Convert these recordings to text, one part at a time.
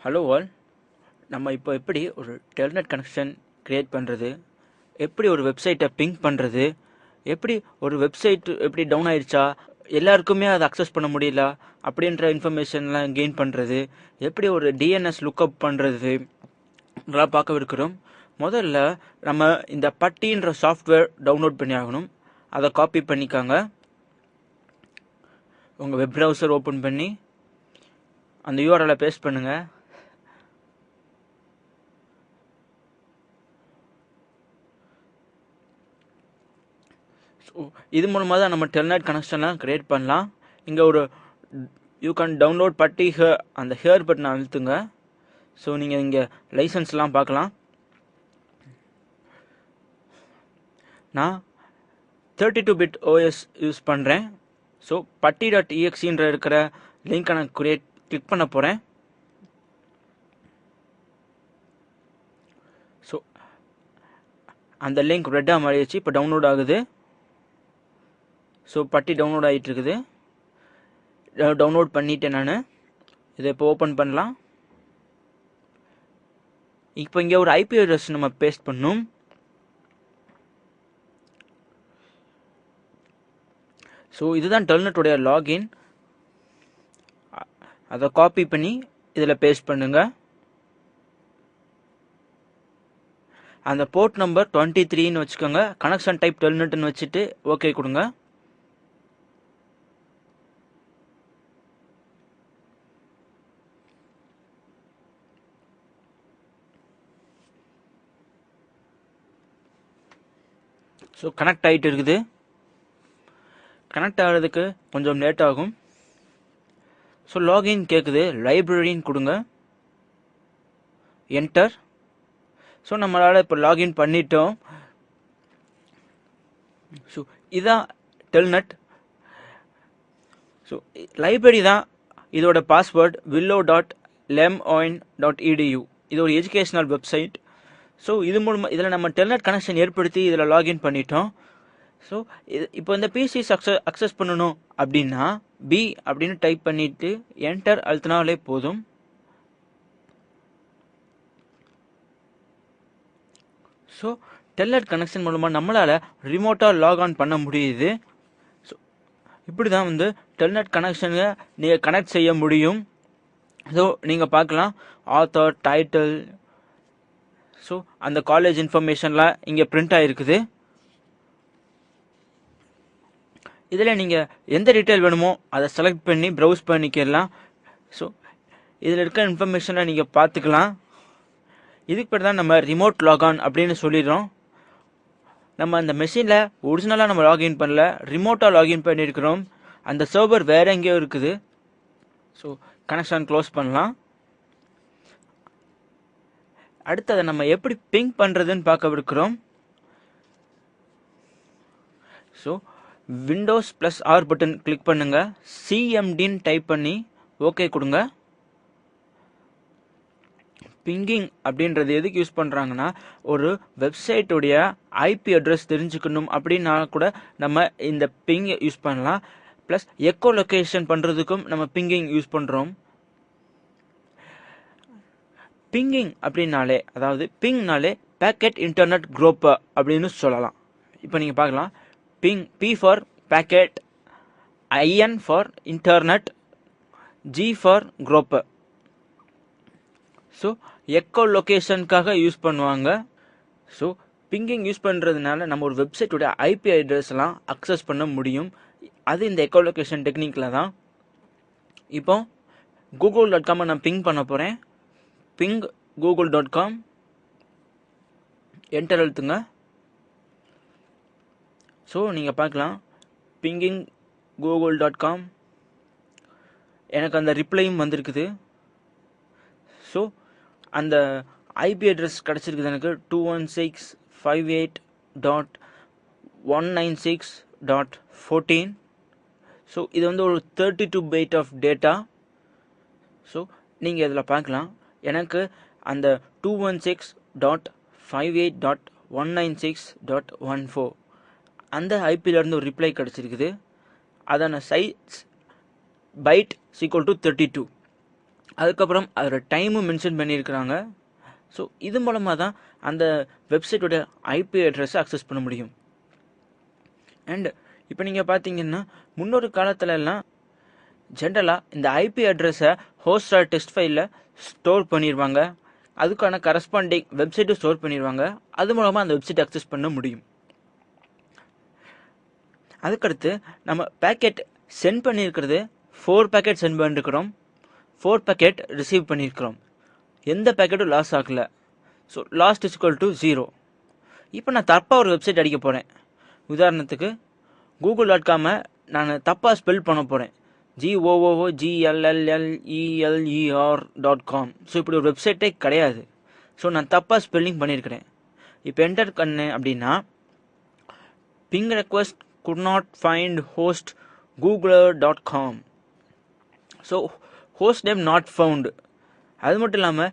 Hello all. நம்ம இப்போ எப்படி ஒரு டெல்நெட் கனெக்ஷன் க்ரியேட் பண்ணுறது, எப்படி ஒரு வெப்சைட்டை பிங்க் பண்ணுறது, எப்படி ஒரு வெப்சைட் எப்படி டவுன் ஆயிடுச்சா, எல்லாருக்குமே அதை அக்சஸ் பண்ண முடியல அப்படின்ற இன்ஃபர்மேஷன்லாம் கெயின் பண்ணுறது, எப்படி ஒரு டிஎன்எஸ் லுக்கப் பண்ணுறது இதெல்லாம் பார்க்க இருக்கிறோம். முதல்ல நம்ம இந்த பட்டின்ற சாஃப்ட்வேர் டவுன்லோட் பண்ணி ஆகணும். அதை காப்பி பண்ணிக்காங்க. உங்கள் வெப் ப்ரௌசர் ஓப்பன் பண்ணி அந்த யூஆர்எல்லை பேஸ்ட் பண்ணுங்கள். இது மூலமாக தான் நம்ம டெல்நெட் கனெக்ஷன்லாம் க்ரியேட் பண்ணலாம். இங்கே ஒரு யூ கேன் டவுன்லோட் பட்டி அந்த ஹேர் பட்டனை அழுத்துங்க. ஸோ நீங்கள் இங்கே லைசன்ஸ்லாம் பார்க்கலாம். நான் 32 பிட் OS யூஸ் பண்ணுறேன். ஸோ patti.exe இருக்கிற லிங்க்கை நான் கிளிக் பண்ண போகிறேன். ஸோ அந்த லிங்க் ரெட்டாக மாறிடுச்சு. இப்போ டவுன்லோட் ஆகுது. ஸோ பட்டி டவுன்லோட் ஆகிட்டு இருக்குது. டவுன்லோட் பண்ணிட்டேன் நான். இதை இப்போ ஓப்பன் பண்ணலாம். இப்போ இங்கே ஒரு ஐபி அட்ரஸ் நம்ம பேஸ்ட் பண்ணணும். ஸோ இதுதான் டெல்நெட்டோடைய லாகின். அதை காப்பி பண்ணி இதில் பேஸ்ட் பண்ணுங்க. அந்த போர்ட் நம்பர் 23ன்னு வச்சுக்கோங்க. கனெக்ஷன் டைப் டெல்நெட்னு வச்சுட்டு ஓகே கொடுங்க. ஸோ கனெக்ட் ஆகிட்டு இருக்குது. கனெக்ட் ஆகிறதுக்கு கொஞ்சம் லேட் ஆகும். ஸோ லாகின் கேட்குது. லைப்ரரின்னு கொடுங்க. என்டர். ஸோ நம்மளால் இப்போ லாகின் பண்ணிட்டோம். ஸோ இதுதான் டெல்நெட். ஸோ லைப்ரரி தான் இதோட பாஸ்வேர்ட் willow.lemoine.edu. இது ஒரு எஜுகேஷனல் வெப்சைட். ஸோ இது மூலமாக இதில் நம்ம டெல்நெட் கனெக்ஷன் ஏற்படுத்தி இதில் லாகின் பண்ணிட்டோம். ஸோ இப்போ இந்த பிசி அக்சஸ் பண்ணணும் அப்படின்னா பி அப்படின்னு டைப் பண்ணிட்டு என்டர் அழுத்தினாலே போதும். ஸோ டெல்நெட் கனெக்ஷன் மூலமாக நம்மளால் ரிமோட்டாக லாக்ஆன் பண்ண முடியுது. ஸோ இப்படி தான் வந்து டெல்நெட் கனெக்ஷனை நீங்கள் கனெக்ட் செய்ய முடியும். ஸோ நீங்கள் பார்க்கலாம் ஆத்தர், டைட்டில், ஸோ அந்த காலேஜ் இன்ஃபர்மேஷன்லாம் இங்கே பிரிண்ட் ஆகிருக்குது. இதில் நீங்கள் எந்த டீட்டெயில் வேணுமோ அதை செலக்ட் பண்ணி ப்ரௌஸ் பண்ணிக்கலாம். ஸோ இதில் இருக்க இன்ஃபர்மேஷனை நீங்கள் பார்த்துக்கலாம். இதுக்கு பேர் தான் நம்ம ரிமோட் லாக்ஆன் அப்படின்னு சொல்லிடுறோம். நம்ம அந்த மெஷினில் ஒரிஜினலாக நம்ம லாகின் பண்ணல, ரிமோட்டாக லாகின் பண்ணியிருக்கிறோம். அந்த சர்வர் வேறு எங்கேயோ இருக்குது. ஸோ கனெக்ஷன் க்ளோஸ் பண்ணலாம். அடுத்ததை நம்ம எப்படி பிங்க் பண்ணுறதுன்னு பார்க்க இருக்கிறோம். So Windows +R button click பண்ணுங்க. சிஎம்டின்னு டைப் பண்ணி ஓகே கொடுங்க. பிங்கிங் அப்படின்றது எதுக்கு யூஸ் பண்ணுறாங்கன்னா, ஒரு வெப்சைட்டுடைய ஐபி அட்ரஸ் தெரிஞ்சுக்கணும் அப்படின்னா கூட நம்ம இந்த பிங் யூஸ் பண்ணலாம். ப்ளஸ் எக்கோ லொக்கேஷன் பண்ணுறதுக்கும் நம்ம பிங்கிங் யூஸ் பண்ணுறோம். பிங்கிங் அப்படின்னாலே, அதாவது பிங்னாலே பேக்கெட் இன்டர்நெட் குரூப் அப்படின்னு சொல்லலாம். இப்போ நீங்கள் பார்க்கலாம். Ping, P for packet, IN for internet, G for group. So echo லொக்கேஷனுக்காக யூஸ் பண்ணுவாங்க. ஸோ பிங்கிங் யூஸ் பண்ணுறதுனால நம்ம ஒரு வெப்சைட்டோட ஐபி அட்ரஸ்லாம் அக்சஸ் பண்ண முடியும். அது இந்த எக்கோ லொக்கேஷன் டெக்னிக்கில் தான். இப்போ google.com நான் பிங் பண்ண போகிறேன். Ping google.com. என்டர் அழுத்துங்க. ஸோ நீங்கள் பார்க்கலாம் பிங்கிங் google.com. எனக்கு அந்த ரிப்ளையும் வந்திருக்குது. ஸோ அந்த ஐபி அட்ரஸ் கிடச்சிருக்குது எனக்கு 216.58.196.14. ஸோ இது வந்து ஒரு 32 பைட் ஆஃப் டேட்டா. ஸோ நீங்கள் இதில் பார்க்கலாம் எனக்கு அந்த 216.58.196.14 அந்த ஐபியிலேருந்து ஒரு ரிப்ளை கிடச்சிருக்குது. அதான சைஸ் பைட் = 32. அதுக்கப்புறம் அதோட டைமும் மென்ஷன் பண்ணியிருக்கிறாங்க. ஸோ இது மூலமாக தான் அந்த வெப்சைட்டோட ஐபி அட்ரஸை அக்சஸ் பண்ண முடியும். அண்ட் இப்போ நீங்கள் பார்த்தீங்கன்னா முன்னொரு காலத்துலலாம் ஜென்ரலாக இந்த ஐபி அட்ரஸை ஹோஸ்டார் டெஸ்ட் ஃபைலில் ஸ்டோர் பண்ணிடுவாங்க. அதுக்கான கரஸ்பாண்டிங் வெப்சைட்டும் ஸ்டோர் பண்ணிடுவாங்க. அது மூலமாக அந்த வெப்சைட் அக்சஸ் பண்ண முடியும். அதுக்கடுத்து நம்ம பேக்கெட் சென்ட் பண்ணியிருக்கிறது 4 பேக்கெட் சென்ட் பண்ணியிருக்கிறோம், 4 பேக்கெட் ரிசீவ் பண்ணியிருக்கிறோம். எந்த பேக்கெட்டும் லாஸ் ஆகலை. So last is equal to 0. இப்போ நான் தப்பாக ஒரு வெப்சைட் அடிக்க போகிறேன். உதாரணத்துக்கு google.com நான் தப்பாக ஸ்பெல் பண்ண போகிறேன், GOOGLLLELER.com. ஸோ இப்படி ஒரு வெப்சைட்டே கிடையாது. ஸோ நான் தப்பாக ஸ்பெல்லிங் பண்ணியிருக்கிறேன். இப்போ என்டர் பண்ணேன் அப்படின்னா ping request could not find host googler.com. So host name not found. அது மட்டும் இல்லாமல்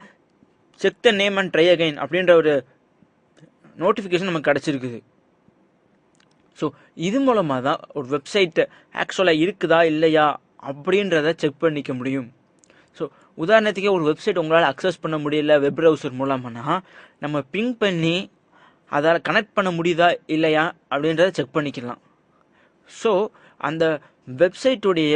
check the name and try again அப்படின்ற ஒரு நோட்டிஃபிகேஷன் நமக்கு கிடச்சிருக்குது. ஸோ இது மூலமாக தான் ஒரு வெப்சைட் ஆக்சுவலாக இருக்குதா இல்லையா அப்படின்றத செக் பண்ணிக்க முடியும். ஸோ உதாரணத்துக்கே ஒரு வெப்சைட் உங்களால் அக்சஸ் பண்ண முடியல வெப் ப்ரௌசர் மூலமானா நம்ம பிங் பண்ணி அதால் கனெக்ட் பண்ண முடியுதா இல்லையா அப்படின்றத செக் பண்ணிக்கலாம். ஸோ அந்த வெப்சைட்டுடைய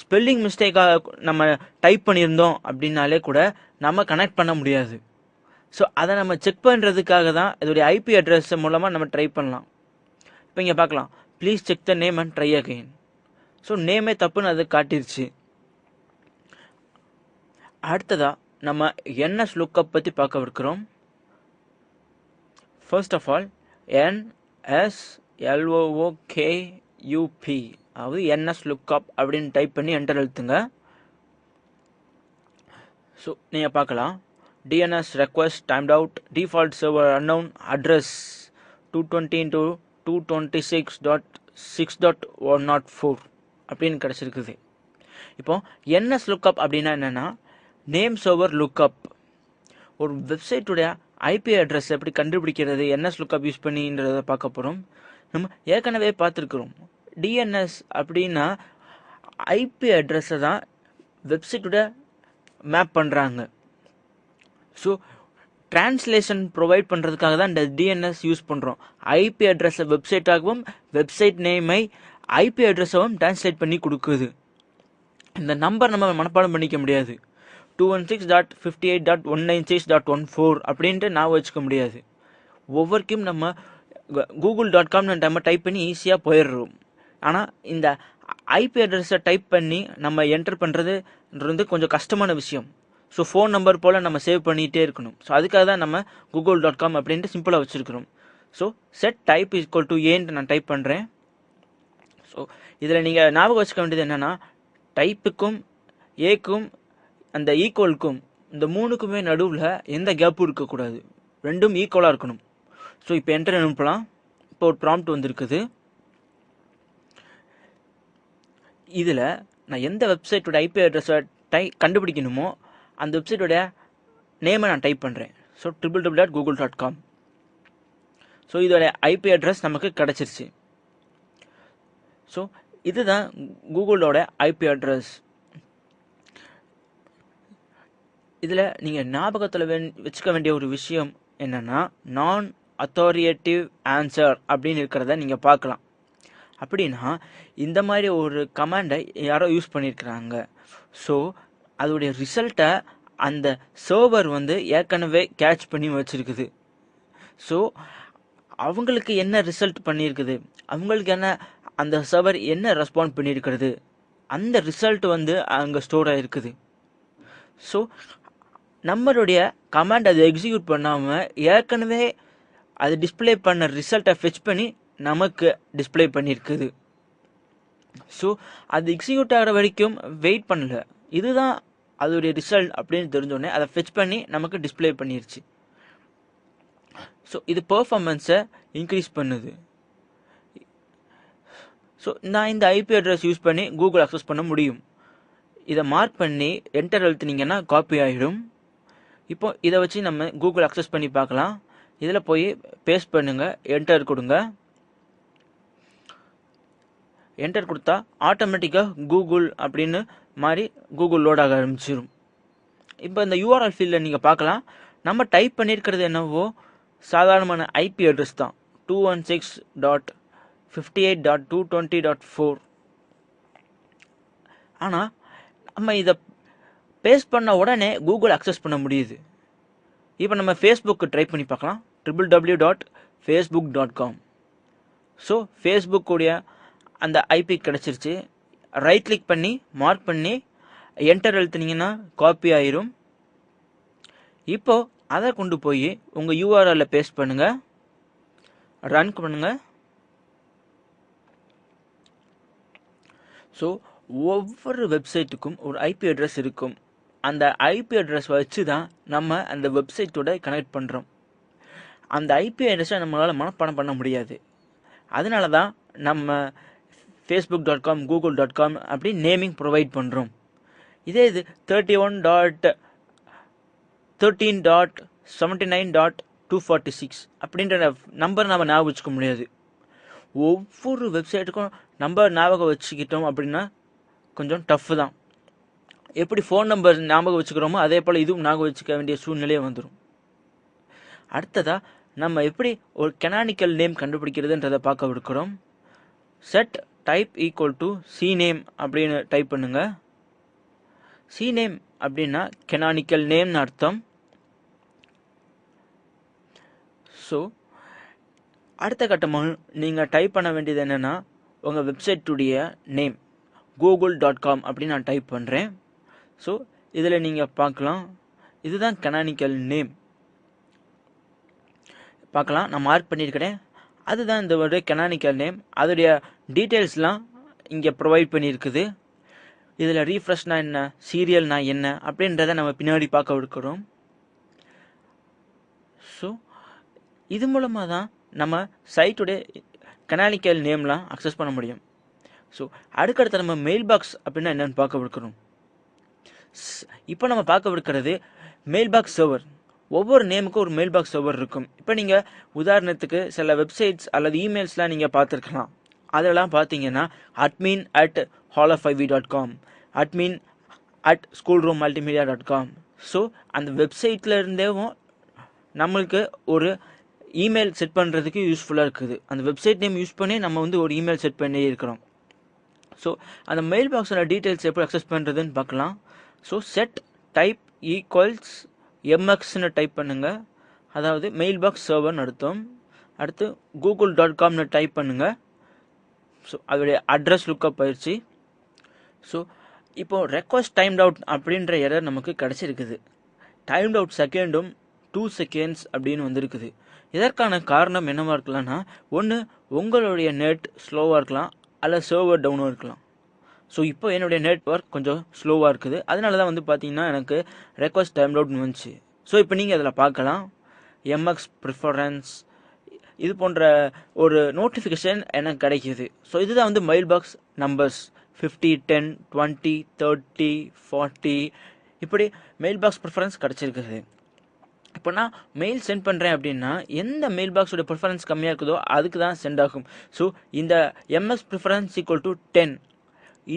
ஸ்பெல்லிங் மிஸ்டேக்காக நம்ம டைப் பண்ணியிருந்தோம் அப்படின்னாலே கூட நம்ம கனெக்ட் பண்ண முடியாது. ஸோ அதை நம்ம செக் பண்ணுறதுக்காக தான் இதோடைய ஐபி அட்ரஸ் மூலமாக நம்ம ட்ரை பண்ணலாம். இப்போ இங்கே பார்க்கலாம், please check the name and try again. So நேமே தப்புன்னு அது காட்டிருச்சு. அடுத்ததாக நம்ம என்எஸ் லுக்கப் பற்றி பார்க்க இருக்கிறோம். ஃபர்ஸ்ட் ஆஃப் ஆல் NSLOOKUP அதாவது என்எஸ் லுக்கப் அப்படின்னு டைப் பண்ணி என்டர் அழுத்துங்க. ஸோ நீங்கள் பார்க்கலாம், DNS request timed out, default server unknown, address 220.226.6.104 அப்படின்னு கிடச்சிருக்குது. இப்போ என்எஸ் லுக்கப் அப்படின்னா என்னென்னா நேம் சர்வர் லுக்கப். ஒரு வெப்சைட்டுடைய ஐபி அட்ரஸ் எப்படி கண்டுபிடிக்கிறது என்எஸ் லுக்கப் யூஸ் பண்ணின்றதை பார்க்க போகிறோம். நம்ம ஏற்கனவே பார்த்துருக்குறோம், டிஎன்எஸ் அப்படின்னா ஐபி அட்ரஸை தான் வெப்சைட்டோட மேப் பண்ணுறாங்க. ஸோ டிரான்ஸ்லேஷன் ப்ரொவைட் பண்ணுறதுக்காக தான் இந்த டிஎன்எஸ் யூஸ் பண்ணுறோம். ஐபி அட்ரஸை வெப்சைட்டாகவும் வெப்சைட் நேமை ஐபி அட்ரஸாகவும் டிரான்ஸ்லேட் பண்ணி கொடுக்குது. இந்த நம்பர் நம்ம மனப்பாடம் பண்ணிக்க முடியாது. 216.58.196.14 அப்படின்ட்டு நான் வச்சுக்க முடியாது. ஒவ்வொருக்கும் நம்ம google.com நம்ம டைப் பண்ணி ஈஸியாக போயிடுறோம். ஆனால் இந்த ஐபி அட்ரஸை டைப் பண்ணி நம்ம என்டர் பண்ணுறதுன்றது கொஞ்சம் கஷ்டமான விஷயம். ஸோ ஃபோன் நம்பர் போல் நம்ம சேவ் பண்ணிகிட்டே இருக்கணும். ஸோ அதுக்காக தான் நம்ம google.com அப்படின்ட்டு சிம்பிளாக வச்சுருக்கிறோம். So set type equal to ஏன்ட்டு நான் டைப் பண்ணுறேன். ஸோ இதில் நீங்கள் ஞாபகம் வச்சுக்க வேண்டியது என்னென்னா, டைப்புக்கும் ஏக்கும் அந்த ஈக்குவலுக்கும் இந்த மூணுக்குமே நடுவில் எந்த கேப்பும் இருக்கக்கூடாது, ரெண்டும் ஈக்குவலாக இருக்கணும். ஸோ இப்போ என்டர் அனுப்பலாம். இப்போ ஒரு ப்ராம்ப்ட் வந்திருக்குது. இதில் நான் எந்த வெப்சைட்டோட ஐபி அட்ரஸை கண்டுபிடிக்கணுமோ அந்த வெப்சைட்டோட நேமை நான் டைப் பண்ணுறேன். So www.google.com. ஸோ இதோட ஐபி அட்ரஸ் நமக்கு கிடச்சிருச்சு. ஸோ இதுதான் கூகுளோட ஐபி அட்ரஸ். இதில் நீங்கள் ஞாபகத்தில் வச்சுக்க வேண்டிய ஒரு விஷயம் என்னென்னா, நான் அத்தாரிட்டேட்டிவ் ஆன்சர் அப்படின்னு இருக்கிறத நீங்கள் பார்க்கலாம். அப்படின்னா இந்த மாதிரி ஒரு கமாண்டை யாரோ யூஸ் பண்ணியிருக்கிறாங்க. ஸோ அதோடைய ரிசல்ட்டை அந்த சர்வர் ஏற்கனவே கேட்ச் பண்ணி வச்சுருக்குது. ஸோ அவங்களுக்கு என்ன ரிசல்ட் பண்ணியிருக்குது, அவங்களுக்கு என்ன அந்த சர்வர் என்ன ரெஸ்பாண்ட் பண்ணியிருக்கிறது, அந்த ரிசல்ட் அங்கே ஸ்டோர் ஆகிருக்குது. ஸோ நம்மளுடைய கமாண்ட் அதை எக்ஸிக்யூட் பண்ணாமல் ஏற்கனவே அது டிஸ்பிளே பண்ண ரிசல்ட்டை ஃபெச் பண்ணி நமக்கு டிஸ்பிளே பண்ணியிருக்குது. ஸோ அது எக்ஸிக்யூட் ஆகிற வரைக்கும் வெயிட் பண்ணல, இதுதான் அதோடைய ரிசல்ட் அப்படின்னு தெரிஞ்சோடனே அதை ஃபெச் பண்ணி நமக்கு டிஸ்பிளே பண்ணிருச்சு. ஸோ இது பெர்ஃபார்மன்ஸை இன்க்ரீஸ் பண்ணுது. ஸோ நான் இந்த ஐபி அட்ரஸ் யூஸ் பண்ணி கூகுள் அக்சஸ் பண்ண முடியும். இதை மார்க் பண்ணி என்டர் அழுத்துனீங்கன்னா காப்பி ஆகிடும். இப்போ இதை வச்சு நம்ம கூகுள் அக்சஸ் பண்ணி பார்க்கலாம். இதில் போய் பேஸ்ட் பண்ணுங்கள், என்டர் கொடுங்க. என்டர் கொடுத்தா ஆட்டோமேட்டிக்காக கூகுள் அப்படின்னு மாதிரி கூகுள் லோட் ஆக ஆரம்பிச்சிடும். இப்போ இந்த யூஆர்எல் ஃபீல்டில் நீங்கள் பார்க்கலாம், நம்ம டைப் பண்ணியிருக்கிறது என்னவோ சாதாரணமான ஐபி அட்ரஸ் தான், 216.58.220.4. ஆனால் நம்ம இதை பேஸ்ட் பண்ண உடனே கூகுள் அக்சஸ் பண்ண முடியுது. இப்போ நம்ம ஃபேஸ்புக்கு ட்ரை பண்ணி பார்க்கலாம், www.facebook.com. ஸோ ஃபேஸ்புக்குடைய அந்த ஐபி கிடச்சிருச்சு. ரைட் கிளிக் பண்ணி மார்க் பண்ணி என்டர் அழுத்தினீங்கன்னா காப்பி ஆயிரும். இப்போ அதை கொண்டு போய் உங்கள் யூஆர்எல்ல பேஸ்ட் பண்ணுங்க, ரன் பண்ணுங்க. ஸோ ஒவ்வொரு வெப்சைட்டுக்கும் ஒரு ஐபி அட்ரஸ் இருக்கும். அந்த ஐபி அட்ரஸ் வச்சு தான் நம்ம அந்த வெப்சைட்டோட கனெக்ட் பண்ணுறோம். அந்த ஐபி அட்ரஸை நம்மளால் மனப்பாடம் பண்ண முடியாது. அதனால தான் நம்ம facebook.com, google.com அப்படி நேமிங் ப்ரொவைட் பண்ணுறோம். இதே இது 31.13.79.246 அப்படின்ற நம்பர் நம்ம ஞாபகம் வச்சுக்க முடியாது. ஒவ்வொரு வெப்சைட்டுக்கும் நம்பர் ஞாபகம் வச்சுக்கிட்டோம் அப்படின்னா கொஞ்சம் டஃப் தான். எப்படி ஃபோன் நம்பர் ஞாபகம் வச்சுக்கிறோமோ அதே போல் இதுவும் ஞாபகம் வச்சுக்க வேண்டிய சூழ்நிலையே வந்துடும். அடுத்ததாக நம்ம எப்படி ஒரு கெனானிக்கல் நேம் கண்டுபிடிக்கிறதுன்றதை பார்க்க இருக்கிறோம். Set type equal to cname அப்படின்னு டைப் பண்ணுங்க. cname அப்படின்னா கெனானிக்கல் நேம்னு அர்த்தம். ஸோ அடுத்த கட்டமாக நீங்கள் டைப் பண்ண வேண்டியது என்னென்னா, உங்கள் வெப்சைட்டுடைய நேம் google.com அப்படின்னு நான் டைப் பண்ணுறேன். ஸோ இதில் நீங்கள் பார்க்கலாம், இதுதான் கெனானிக்கல் நேம். பார்க்கலாம், நான் மார்க் பண்ணியிருக்கிறேன். அதுதான் இந்த ஒரு கெனானிக்கல் நேம். அதோடைய டீட்டெயில்ஸ்லாம் இங்கே ப்ரொவைட் பண்ணியிருக்குது. இதில் ரீஃப்ரெஷ்னா என்ன, சீரியல்னா என்ன அப்படின்றத நம்ம பின்னாடி பார்க்க இருக்கிறோம். ஸோ இது மூலமாக தான் நம்ம சைட்டுடைய கெனானிக்கல் நேம்லாம் அக்சஸ் பண்ண முடியும். ஸோ அடுக்கடுத்த நம்ம மெயில் பாக்ஸ் அப்படின்னா என்னென்னு பார்க்க இருக்கிறோம். இப்போ நம்ம பார்க்க இருக்கிறது மெயில் பாக்ஸ் சர்வர். ஒவ்வொரு நேமுக்கும் ஒரு மெயில் பாக்ஸ் சர்வர் இருக்கும். இப்போ நீங்கள் உதாரணத்துக்கு சில வெப்சைட்ஸ் அல்லது இமெயில்ஸ்லாம் நீங்கள் பார்த்துருக்கலாம். அதெல்லாம் பார்த்தீங்கன்னா admin@hallofivy.com, admin@schoolroommultimedia.com. ஸோ அந்த வெப்சைட்டில் இருந்தேவும் நம்மளுக்கு ஒரு இமெயில் செட் பண்ணுறதுக்கு யூஸ்ஃபுல்லாக இருக்குது. அந்த வெப்சைட் நேம் யூஸ் பண்ணி நம்ம வந்து ஒரு இமெயில் செட் பண்ணி இருக்கிறோம். ஸோ அந்த மெயில் பாக்ஸோட டீட்டெயில்ஸ் எப்படி அக்சஸ் பண்ணுறதுன்னு பார்க்கலாம். ஸோ செட் டைப் ஈக்குவல்ஸ் mxன்னு டைப் பண்ணுங்கள், அதாவது மெயில் பாக்ஸ் சர்வர்னு அர்த்தம். அடுத்து google.comனு டைப் பண்ணுங்கள். ஸோ அதோடைய அட்ரஸ் லுக்கப் ஆயிடுச்சு. ஸோ இப்போது ரெக்வஸ்ட் டைம்ட் அவுட் அப்படின்ற எரர் நமக்கு கிடச்சிருக்குது. டைம்ட் அவுட் செகண்டும் 2 seconds அப்படின்னு வந்திருக்குது. இதற்கான காரணம் என்னவாக இருக்கலாம்னா, ஒன்று உங்களுடைய நெட் ஸ்லோவாக இருக்கலாம், அல்லது சர்வர் டவுனாக இருக்கலாம். ஸோ இப்போ என்னுடைய நெட்வொர்க் கொஞ்சம் ஸ்லோவாக இருக்குது. அதனால தான் வந்து பார்த்தீங்கன்னா எனக்கு ரெக்வஸ்ட் டைம் அவுட்னு வந்துச்சு. ஸோ இப்போ நீங்கள் அதில் பார்க்கலாம், எம்எக்ஸ் ப்ரிஃபரன்ஸ் இது போன்ற ஒரு நோட்டிஃபிகேஷன் எனக்கு கிடைக்கிது. ஸோ இதுதான் வந்து மெயில் பாக்ஸ் நம்பர்ஸ் 50, 10, 20, 30, 40 இப்படி மெயில் பாக்ஸ் ப்ரிஃபரன்ஸ் கிடச்சிருக்குது. இப்போ நான் மெயில் சென்ட் பண்ணுறேன் அப்படின்னா எந்த மெயில் பாக்ஸோட ப்ரிஃபரன்ஸ் கம்மியாக இருக்குதோ அதுக்கு தான் சென்ட் ஆகும். ஸோ இந்த எம்எஸ் ப்ரிஃபரன்ஸ் ஈக்குவல் டு 10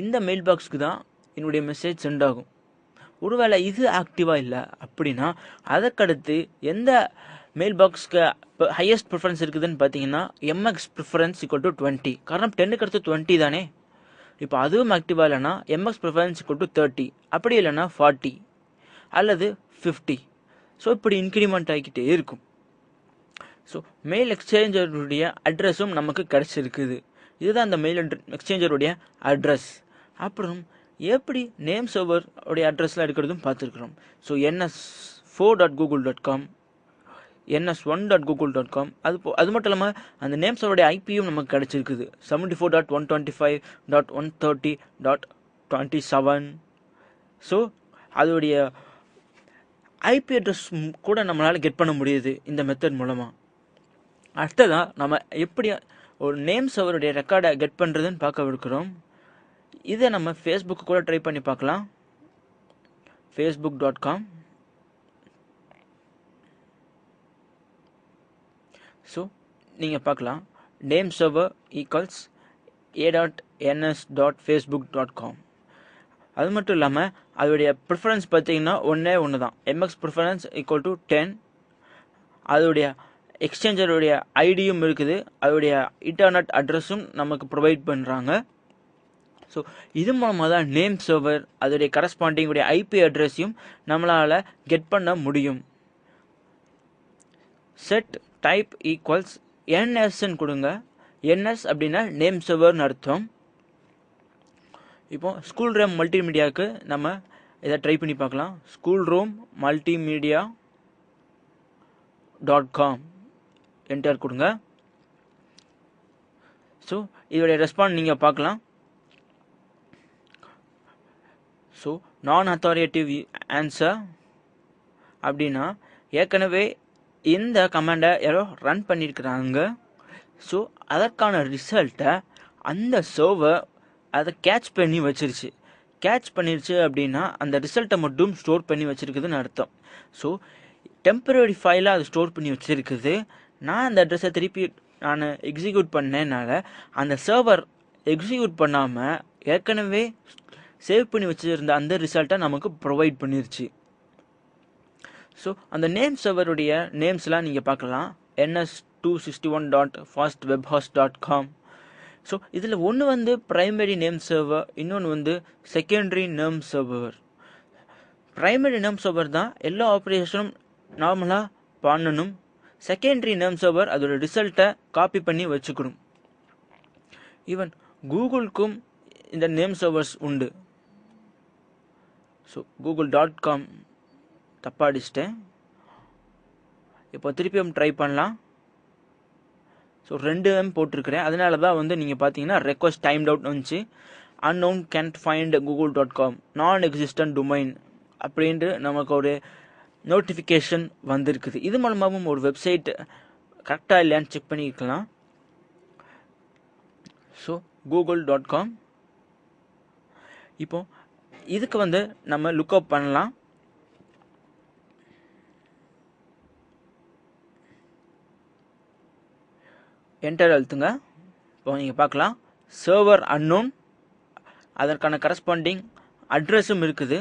இந்த மெயில் பாக்ஸுக்கு தான் என்னுடைய மெசேஜ் சென்ட் ஆகும். ஒருவேளை இது ஆக்டிவாக இல்லை அப்படின்னா அதற்கடுத்து எந்த மெயில் பாக்ஸ்க்கு ஹையஸ்ட் ப்ரிஃபரன்ஸ் இருக்குதுன்னு பார்த்தீங்கன்னா எம்எக்ஸ் ப்ரிஃபரன்ஸ் ஈக்குவல் டு 20. காரணம் 10க்கு அடுத்து 20 தானே. இப்போ அதுவும் ஆக்டிவாக இல்லைன்னா எம்எக்ஸ் ப்ரிஃபரன்ஸ் ஈக்குவல் டு 30, அப்படி இல்லைன்னா 40 அல்லது 50. ஸோ இப்படி இன்க்ரிமெண்ட் ஆகிக்கிட்டே இருக்கும். ஸோ மெயில் எக்ஸ்சேஞ்சருடைய அட்ரஸும் நமக்கு கிடச்சிருக்குது. இதுதான் அந்த மெயில் எக்ஸ்சேஞ்சருடைய அட்ரஸ். அப்புறம் எப்படி நேம் சர்வர் உடைய அட்ரஸ்லாம் எடுக்கிறதும் பார்த்துருக்குறோம். ஸோ ns4.google.com, ns1.google.com அது மட்டும் இல்லாமல் அந்த நேம் சர்வருடைய ஐபியும் நமக்கு கிடச்சிருக்குது 74.125.130.27. ஸோ அதோடைய ஐபி அட்ரஸ் கூட நம்மளால் கெட் பண்ண முடியுது இந்த மெத்தட் மூலமாக. அடுத்ததான் நம்ம எப்படி ஒரு நேம் சர்வருடைய ரெக்கார்டை கெட் பண்ணுறதுன்னு பார்க்க இருக்கிறோம். இதை நம்ம ஃபேஸ்புக்கு கூட ட்ரை பண்ணி பார்க்கலாம். facebook.com. ஸோ நீங்கள் பார்க்கலாம், நேம் சர்வர் ஈக்குவல்ஸ் a.ns.facebook.com. அது மட்டும் இல்லாமல் அதோடைய ப்ரிஃபரன்ஸ் பார்த்தீங்கன்னா ஒன்று தான், எம்எக்ஸ் ப்ரிஃபரன்ஸ் ஈக்குவல் டு 10. அதோடைய எக்ஸ்சேஞ்சருடைய ஐடியும் இருக்குது, அதோடைய இன்டர்நெட் அட்ரஸும் நமக்கு ப்ரொவைட் பண்ணுறாங்க. ஸோ இது மூலமாக தான் நேம் சர்வர் அதோடைய கரஸ்பாண்டிங் உடைய ஐபி அட்ரஸையும் நம்மளால் கெட் பண்ண முடியும். செட் டைப் ஈக்குவல்ஸ் என்எஸ்ன்னு கொடுங்க. என்எஸ் அப்படின்னா நேம் சர்வர்னு அர்த்தம். இப்போ ஸ்கூல் ரூம் மல்டிமீடியாவுக்கு நம்ம இதை ட்ரை பண்ணி பார்க்கலாம். ஸ்கூல் ரூம் multimedia.com என்டர் கொடுங்க. ஸோ இதோடைய ரெஸ்பாண்ட் நீங்கள் பார்க்கலாம். ஸோ நான் அத்தாரிட்டிவ் ஆன்சர் அப்படின்னா ஏற்கனவே இந்த கமாண்டை யாரோ ரன் பண்ணியிருக்கிறாங்க. ஸோ அதற்கான ரிசல்ட்டை அந்த சர்வர் அதை கேட்ச் பண்ணி வச்சிருச்சு. கேட்ச் பண்ணிருச்சு அப்படின்னா அந்த ரிசல்ட்டை மட்டும் ஸ்டோர் பண்ணி வச்சிருக்குதுன்னு அர்த்தம். ஸோ டெம்பரரி ஃபைலாக அது ஸ்டோர் பண்ணி வச்சிருக்குது. நான் அந்த அட்ரஸை திருப்பி நான் எக்ஸிக்யூட் பண்ணேனால அந்த சர்வர் எக்ஸிக்யூட் பண்ணாமல் ஏற்கனவே சேவ் பண்ணி வச்சுருந்த அந்த ரிசல்ட்டை நமக்கு ப்ரொவைட் பண்ணிருச்சு. ஸோ அந்த நேம் சர்வருடைய நேம்ஸ்லாம் நீங்கள் பார்க்கலாம். ns261.fastwebhost.com. ஸோ இதில் ஒன்று வந்து ப்ரைமரி நேம் சர்வர், இன்னொன்று secondary name server. Primary name server தான் எல்லா ஆப்ரேஷனும் நார்மலாக பண்ணணும். செகண்டரி நேம் சர்வர் அதோட ரிசல்ட்டை காப்பி பண்ணி வச்சுக்கணும். ஈவன் கூகுளுக்கும் இந்த நேம் சர்வர்ஸ் உண்டு. ஸோ google.com தப்பாக அடிச்சிட்டேன். இப்போ திருப்பியும் ட்ரை பண்ணலாம். ஸோ 2M போட்டிருக்கிறேன். அதனால தான் நீங்கள் பார்த்தீங்கன்னா ரெக்வஸ்ட் டைம்ட் அவுட் வந்துச்சு. unknown can't find google.com நான் எக்ஸிஸ்டன்ட் டொமைன் அப்படின்ட்டு நமக்கு ஒரு நோட்டிஃபிகேஷன் வந்திருக்குது. இது மூலமாகவும் ஒரு வெப்சைட் கரெக்டாக இல்லையான்னு செக் பண்ணிக்கலாம். So google.com. இப்போ இதுக்கு நம்ம லுக்அப் பண்ணலாம். என்டர் அழுத்துங்க. இப்போ நீங்கள் பார்க்கலாம் சர்வர் அன்னோன், அதற்கான கரஸ்பாண்டிங் அட்ரஸும் இருக்குது.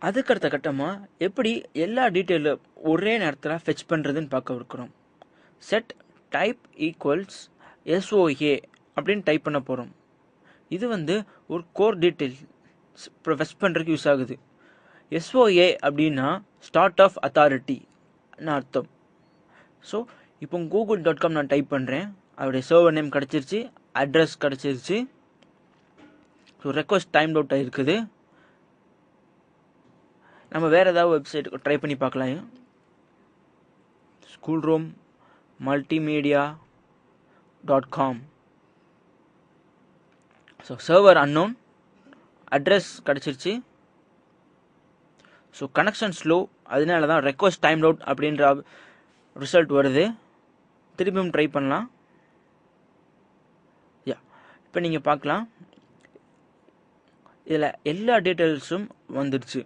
அதுக்கடுத்த கட்டமாக எப்படி எல்லா டீட்டெயிலும் ஒரே நேரத்தில் ஃபெச் பண்ணுறதுன்னு பார்க்க இருக்கிறோம். செட் டைப் ஈக்குவல்ஸ் SOA அப்படின்னு டைப் பண்ண போகிறோம். இது ஒரு கோர் டீட்டெயில்ஸ் ஃபெச் பண்ணுறதுக்கு யூஸ் ஆகுது. SOA அப்படின்னா ஸ்டார்ட் ஆஃப் அத்தாரிட்டின்னு அர்த்தம். ஸோ இப்போ google.com நான் டைப் பண்ணுறேன். அதோடைய சர்வர் நேம் கிடச்சிருச்சு, அட்ரஸ் கிடச்சிருச்சு. ஸோ ரெக்வஸ்ட் டைம் அவுட் ஆகிருக்குது. நம்ம வேறு ஏதாவது வெப்சைட் ட்ரை பண்ணி பார்க்கலாம். School room multimedia.com. So server unknown, address கிடச்சிருச்சு. ஸோ கனெக்ஷன் ஸ்லோ, அதனால தான் ரெக்வஸ்ட் டைம் அவுட் அப்படின்ற ரிசல்ட் வருது. திரும்பியும் ட்ரை பண்ணலாம். இப்போ நீங்கள் பார்க்கலாம் இதில் எல்லா டீட்டெயில்ஸும் வந்துடுச்சு.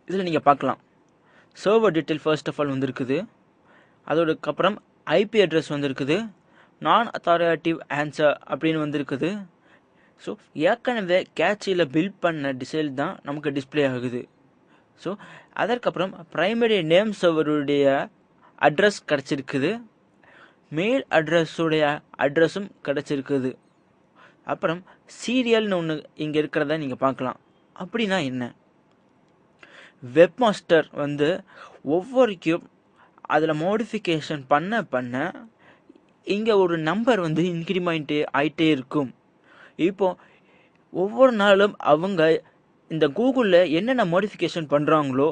இதில் நீங்கள் பார்க்கலாம் server detail first of all வந்திருக்குது. அதோடக்கப்புறம் ஐபி அட்ரஸ் வந்திருக்குது. நான் அத்தாரிட்டிவ் ஆன்சர் அப்படின்னு வந்திருக்குது. ஸோ ஏற்கனவே கேட்சியில் பில்ட் பண்ண டிசைல் தான் நமக்கு டிஸ்பிளே ஆகுது. ஸோ அதற்கப்புறம் ப்ரைமரி நேம் சர்வருடைய அட்ரஸ் கிடச்சிருக்குது. மெயில் அட்ரஸுடைய அட்ரஸும் கிடச்சிருக்குது. அப்புறம் சீரியல்னு ஒன்று இங்கே இருக்கிறத நீங்கள் பார்க்கலாம். அப்படின்னா என்ன? வெப்மாஸ்டர் ஒவ்வொருக்கும் அதில் மாடிஃபிகேஷன் பண்ண இங்கே ஒரு நம்பர் இன்க்ரிமெண்ட் ஆகிட்டே இருக்கும். இப்போ ஒவ்வொரு நாளும் அவங்க இந்த கூகுளில் என்னென்ன மாடிஃபிகேஷன் பண்ணுறாங்களோ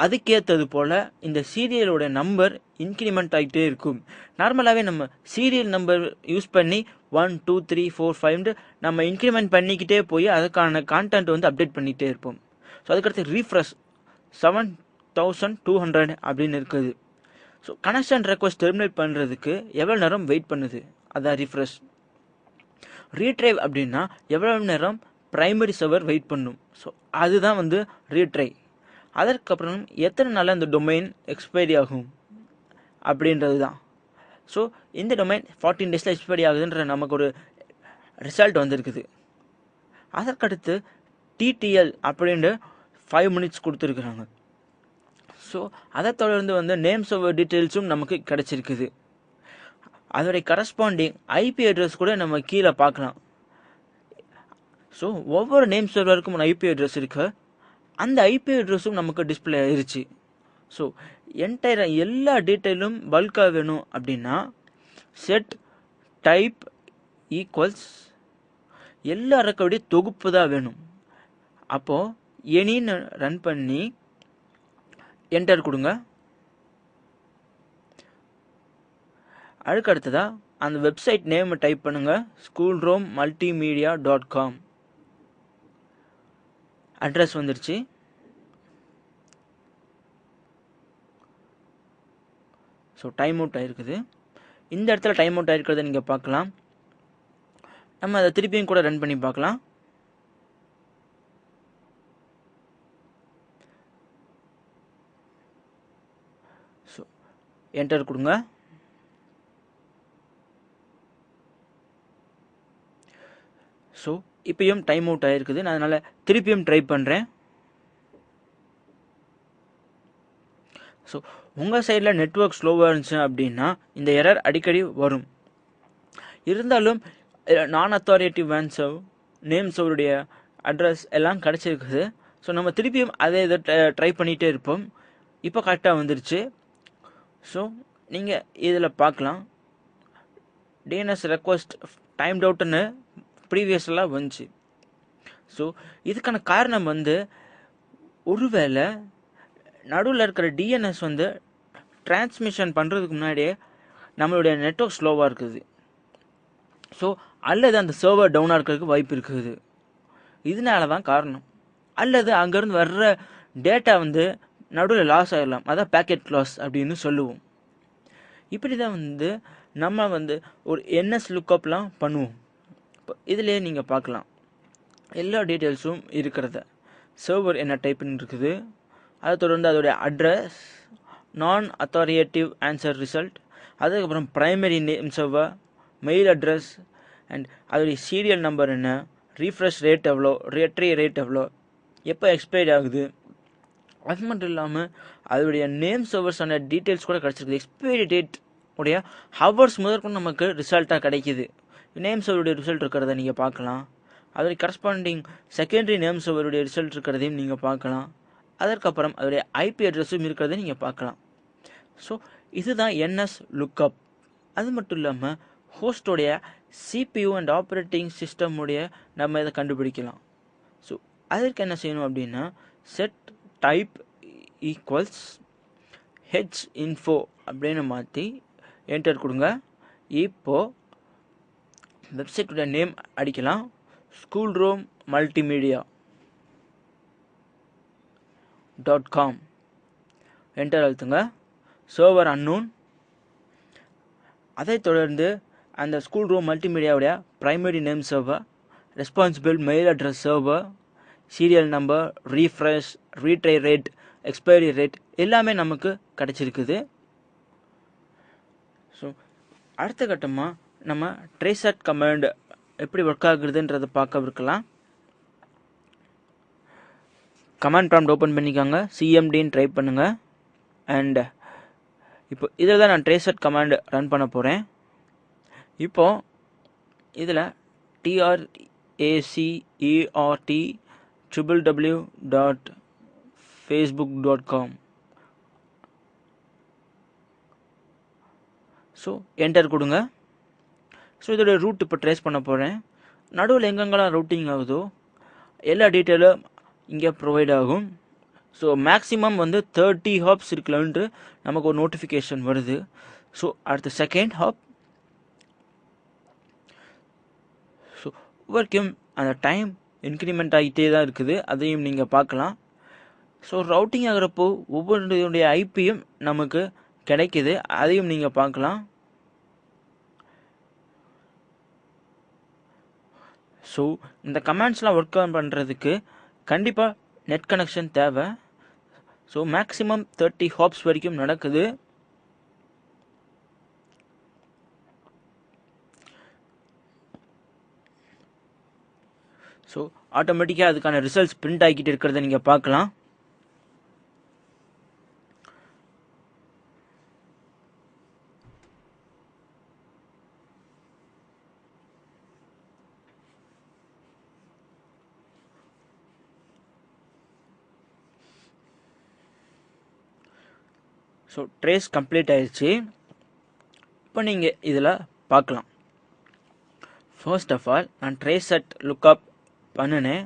அதுக்கேற்றது போல் இந்த சீரியலோட நம்பர் இன்க்ரிமெண்ட் ஆகிட்டே இருக்கும். நார்மலாகவே நம்ம சீரியல் நம்பர் யூஸ் பண்ணி 1 2 3 4 5 நம்ம இன்க்ரிமெண்ட் பண்ணிக்கிட்டே போய் அதுக்கான கான்டென்ட் அப்டேட் பண்ணிகிட்டே இருப்போம். ஸோ அதுக்கடுத்து ரீஃப்ரெஷ் 7200 அப்படின்னு இருக்குது. ஸோ கனெக்ஷன் ரெக்வஸ்ட் டெர்மினேட் பண்ணுறதுக்கு எவ்வளோ நேரம் வெயிட் பண்ணுது, அதான் ரீஃப்ரெஷ். ரீட்ரைவ் அப்படின்னா எவ்வளோ நேரம் ப்ரைமரி சர்வர் வெயிட் பண்ணும். ஸோ அதுதான் ரீட்ரை. அதற்கப்புறம் எத்தனை நாளில் அந்த டொமைன் எக்ஸ்பைரி ஆகும் அப்படின்றது தான். ஸோ இந்த டொமைன் 14 டேஸில் எக்ஸ்பைரி ஆகுதுன்ற நமக்கு ஒரு ரிசல்ட் வந்திருக்குது. அதற்கடுத்து டிடிஎல் அப்படின்ட்டு 5 மினிட்ஸ் கொடுத்துருக்குறாங்க. ஸோ அதை தொடர்ந்து வந்து நேம் சர்வர் டீட்டெயில்ஸும் நமக்கு கிடச்சிருக்குது. அதோடைய கரஸ்பாண்டிங் ஐபி அட்ரஸ் கூட நம்ம கீழே பார்க்கலாம். ஸோ ஒவ்வொரு நேம் சர்வருக்கும் ஒரு ஐபி அட்ரஸ் இருக்கு. அந்த ஐபி அட்ரஸும் நமக்கு டிஸ்பிளே ஆயிருச்சு. ஸோ என்டையர் எல்லா டீட்டெயிலும் பல்காக வேணும் அப்படின்னா செட் டைப் ஈக்குவல்ஸ் எல்லா ரெக்கார்டைய தொகுப்பு தான் வேணும். அப்போது எனின்னு ரன் பண்ணி என்டர் கொடுங்க. அதுக்கு அடுத்ததாக அந்த வெப்சைட் நேம் டைப் பண்ணுங்க, schoolroom-multimedia.com. அட்ரஸ் வந்துருச்சு. ஸோ டைம் அவுட் ஆகிருக்குது. இந்த இடத்துல டைம் அவுட் ஆகிருக்கிறத நீங்கள் பார்க்கலாம். நம்ம அதை திருப்பியும் கூட ரன் பண்ணி பார்க்கலாம். ஸோ என்டர் கொடுங்க. ஸோ இப்பயும் டைம் அவுட் ஆகிருக்குது. நான் அதனால் திருப்பியும் ட்ரை பண்ணுறேன். ஸோ உங்கள் சைடில் நெட்வொர்க் ஸ்லோவாக இருந்துச்சு அப்படின்னா இந்த எரர் அடிக்கடி வரும். இருந்தாலும் நான் authoritative van serve name சர்வருடைய address எல்லாம் கிடச்சிருக்குது. ஸோ நம்ம திருப்பியும் அதே இதை ட்ரை பண்ணிகிட்டே இருப்போம். இப்போ கரெக்டாக வந்துருச்சு. ஸோ நீங்கள் இதில் பார்க்கலாம், டிஎன்எஸ் ரெக்வஸ்ட் டைம்ட் அவுட்டுன்னு ப்ரீவியஸ்லாம் வந்துச்சு. ஸோ இதுக்கான காரணம் வந்து ஒருவேளை நடுவில் இருக்கிற டிஎன்எஸ் வந்து டிரான்ஸ்மிஷன் பண்ணுறதுக்கு முன்னாடியே நம்மளுடைய நெட்வொர்க் ஸ்லோவாக இருக்குது. ஸோ அல்லது அந்த சர்வர் டவுனாக இருக்கிறதுக்கு வாய்ப்பு இருக்குது. இதனால தான் காரணம். அல்லது அங்கேருந்து வர்ற டேட்டா வந்து நடுவில் லாஸ் ஆகிடலாம். அதான் பேக்கெட் லாஸ் அப்படின்னு சொல்லுவோம். இப்படி தான் வந்து நம்ம வந்து ஒரு என்எஸ் லுக்கப்லாம் பண்ணுவோம். இப்போ இதிலே நீங்கள் பார்க்கலாம் எல்லா டீட்டெயில்ஸும் இருக்கிறத. சர்வர் என்ன டைப்னு இருக்குது, அதை தொடர்ந்து அதோடைய அட்ரஸ், நான் அத்தாரிட்டேட்டிவ் ஆன்சர் ரிசல்ட், அதுக்கப்புறம் primary name server, mail address and அதோடைய சீரியல் நம்பர் என்ன, ரீஃப்ரெஷ் ரேட் எவ்வளோ, ரிட்ரி ரேட் எவ்வளோ, எப்போ எக்ஸ்பைரி ஆகுது, அது மட்டும் இல்லாமல் அதோடைய நேம் சர்வர்ஸான டீட்டெயில்ஸ் கூட கிடச்சிருக்குது. எக்ஸ்பைரி டேட் உடைய ஹவர்ஸ் முதற்கொண்டு நமக்கு ரிசல்ட்டாக கிடைக்கிது. நேம் சர்வருடைய ரிசல்ட் இருக்கிறத நீங்கள் பார்க்கலாம். அதோடைய கரஸ்பாண்டிங் செகண்டரி நேம் சர்வருடைய ரிசல்ட் இருக்கிறதையும் நீங்கள் பார்க்கலாம். அதற்கப்புறம் அதோடைய ஐபி அட்ரஸும் இருக்கிறத நீங்கள் பார்க்கலாம். ஸோ இதுதான் என்எஸ் லுக்கப். அது மட்டும் இல்லாமல் ஹோஸ்டோடைய சிபியூ அண்ட் ஆப்ரேட்டிங் சிஸ்டமுடைய நம்ம இதை கண்டுபிடிக்கலாம். ஸோ அதற்கு என்ன செய்யணும் அப்படின்னா set type equals H info அப்படின்னு மாற்றி என்டர் கொடுங்க. இப்போது வெப்சைட்டுடைய நேம் அடிக்கலாம், schoolroom-multimedia.com. என்டர் அழுத்துங்க. Server unknown. அதை தொடர்ந்து அந்த ஸ்கூல் ரூம் மல்டிமீடியாவுடைய primary name server, responsible mail address server, serial number, refresh, retry rate, expiry rate எல்லாமே நமக்கு கிடச்சிருக்குது. ஸோ அடுத்த கட்டமாக நம்ம ட்ரேசட் கமாண்ட் எப்படி ஒர்க் ஆகுதுன்றதை பார்க்க இருக்கலாம். கமாண்ட் ப்ராம்ப்ட் ஓப்பன் பண்ணிக்கோங்க, சிஎம்டின்னு டைப் பண்ணுங்கள். அண்ட் இப்போ இதில் தான் நான் ட்ரேசட் கமாண்ட் ரன் பண்ண போகிறேன். இப்போது இதில் tracert www.facebook.com. ஸோ என்டர் கொடுங்க. ஸோ இதோடைய ரூட் இப்போ ட்ரேஸ் பண்ண போகிறேன். நடுவில் எங்கெங்கெல்லாம் ரூட்டிங் ஆகுதோ எல்லா டீட்டெயிலும் இங்கே ப்ரொவைட் ஆகும். ஸோ மேக்ஸிமம் வந்து 30 ஹாப்ஸ் இருக்கலான்ட்டு நமக்கு ஒரு நோட்டிஃபிகேஷன் வருது. ஸோ அடுத்த செகண்ட் ஹாப். ஸோ ஒவ்வொருக்கும் அந்த டைம் இன்க்ரிமெண்ட் ஆகிட்டே தான் இருக்குது, அதையும் நீங்கள் பார்க்கலாம். ஸோ ரவுட்டிங் ஆகிறப்போ ஒவ்வொருடைய ஐபியும் நமக்கு கிடைக்கிது, அதையும் நீங்கள் பார்க்கலாம். ஸோ இந்த கமாண்ட்ஸ்லாம் ஒர்க் பண்ணுறதுக்கு கண்டிப்பாக நெட் கனெக்ஷன் தேவை. ஸோ மேக்ஸிமம் 30 ஹாப்ஸ் வரைக்கும் நடக்குது. ஸோ ஆட்டோமேட்டிக்காக அதுக்கான ரிசல்ட்ஸ் பிரிண்ட் ஆகிக்கிட்டு இருக்கிறத நீங்கள் பார்க்கலாம். ஸோ ட்ரேஸ் கம்ப்ளீட் ஆயிடுச்சு. இப்போ நீங்கள் இதில் பார்க்கலாம். ஃபர்ஸ்ட் ஆஃப் ஆல் நான் ட்ரேஸ் செட் லுக்அப் பண்ணினேன்.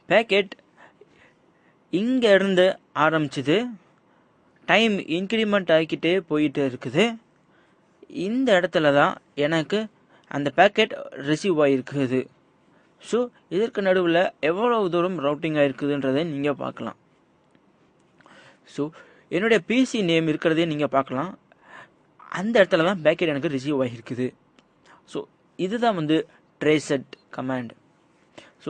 பேக்கெட் இங்கே இருந்து ஆரம்பிச்சுது, டைம் இன்க்ரிமெண்ட் ஆகிக்கிட்டே போயிட்டு இருக்குது. இந்த இடத்துல தான் எனக்கு அந்த பேக்கெட் ரிசீவ் ஆகிருக்குது. ஸோ இதற்கு நடுவில் எவ்வளவு தூரம் ரவுட்டிங் ஆகிருக்குதுன்றதை நீங்கள் பார்க்கலாம். ஸோ என்னுடைய பிசி நேம் இருக்கிறதே நீங்கள் பார்க்கலாம். அந்த இடத்துல தான் பேக்கெட் எனக்கு ரிசீவ் ஆகிருக்குது. ஸோ இதுதான் வந்து ட்ரேஸ் செட் கமாண்ட். ஸோ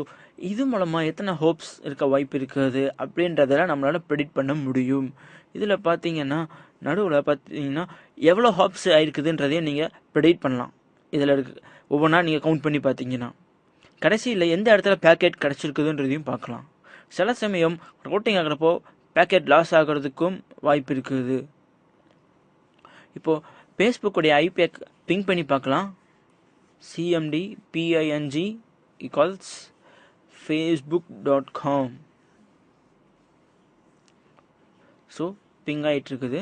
இது மூலமாக எத்தனை ஹோப்ஸ் இருக்க வாய்ப்பு இருக்குது அப்படின்றதெல்லாம் நம்மளால் ப்ரெடிக்ட் பண்ண முடியும். இதில் பார்த்தீங்கன்னா நடுவில் பார்த்தீங்கன்னா எவ்வளோ ஹோப்ஸ் ஆகிருக்குதுன்றதையும் நீங்கள் ப்ரெடிக்ட் பண்ணலாம். இதில் இருக்கு ஒவ்வொன்றா நீங்கள் கவுண்ட் பண்ணி பார்த்தீங்கன்னா கடைசியில் எந்த இடத்துல பேக்கெட் கிடச்சிருக்குதுன்றதையும் பார்க்கலாம். சில சமயம் ரவுட்டிங் ஆகிறப்போ பேக்கெட் லாஸ் ஆகிறதுக்கும் வாய்ப்பு இருக்குது. இப்போது ஃபேஸ்புக்குடைய ஐபியை பிங் பண்ணி பார்க்கலாம். cmd ping = facebook.com. So ping ஆகிட்டு இருக்குது.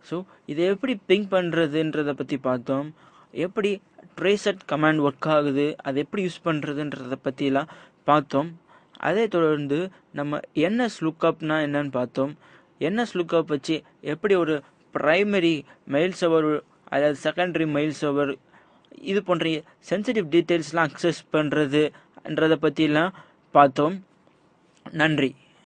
ஸோ இதை எப்படி பிங் பண்ணுறதுன்றதை பற்றி பார்த்தோம். எப்படி ட்ரேஸ் செட் கமாண்ட் ஒர்க் ஆகுது, அதை எப்படி யூஸ் பண்ணுறதுன்றதை பற்றிலாம் பார்த்தோம். அதே தொடர்ந்து நம்ம என்எஸ் லுக்கப்னா என்னன்னு பார்த்தோம். என்எஸ் லுக்கப் வச்சு எப்படி ஒரு ப்ரைமரி மெயில் சர்வர் அதாவது செகண்டரி மெயில் சர்வர் இது போன்ற சென்சிட்டிவ் டீட்டெயில்ஸ்லாம் அக்சஸ் பண்ணுறதுன்றதை பற்றிலாம் பார்த்தோம். நன்றி.